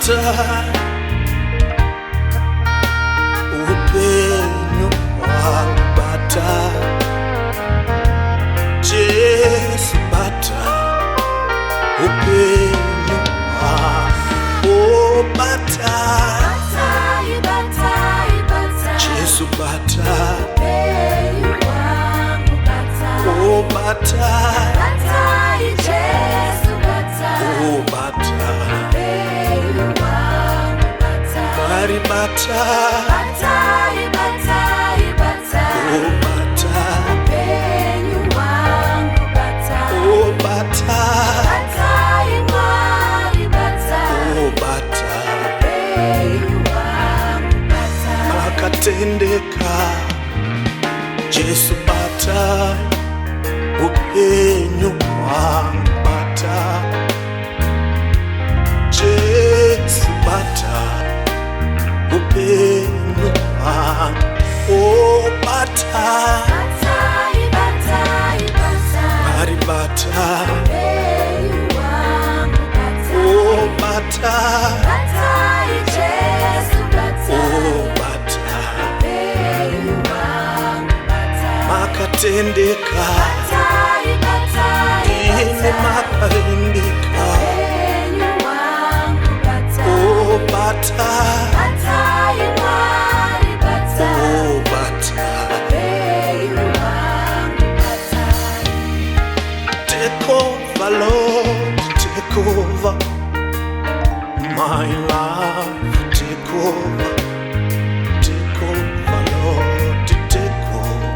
bata upenyu wangu bata Jesu bata upenyu wangu bata Jesu bata upenyu wangu bata bata Jesu bata bata upenyu wangu bata Mari bata bata bata bata upenyu wangu bata bata Mari bata bata upenyu wangu bata akatendeka Jesu bata upenyu wangu bata Jesu bata upenyu wangu bata Mari bata upenyu wangu bata bata Jesu bata bata upenyu wangu bata makatendeka ini makatendeka upenyu wangu bata bata Mari bata bata upenyu wangu bata Take over Lord, take over my life, take over Lord, take over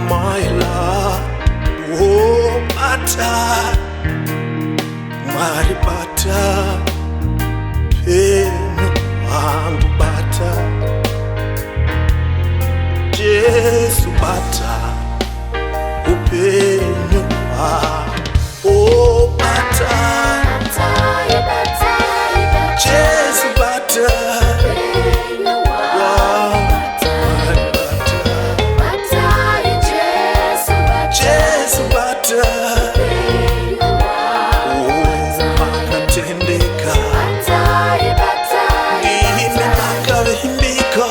my life. Bata Mari bata penyu wangu bata Jesu bata upenyu wangu bata Jesu bata upenyu wangu bata Jesu bata makatendeka ini makavimbika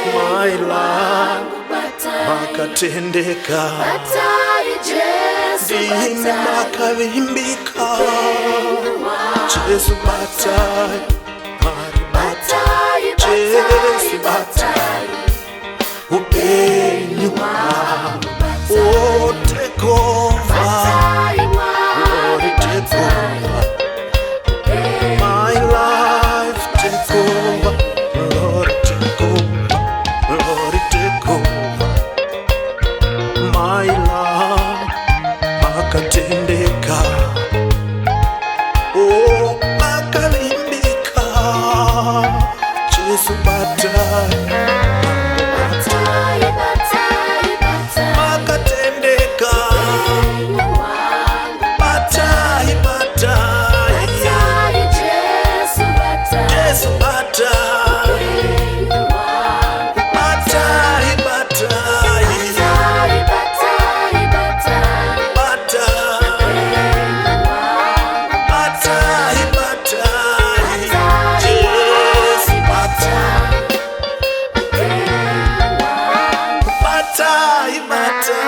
my life makatendeka dini makavimbika Jesu bata Mari bata Jesu bata upenyu wangu take over Lord, take over my life, take over Lord, take over Lord, take over my life makatendeka makalimbika Jesu bata makatendeka bata Jesu bata bata Bata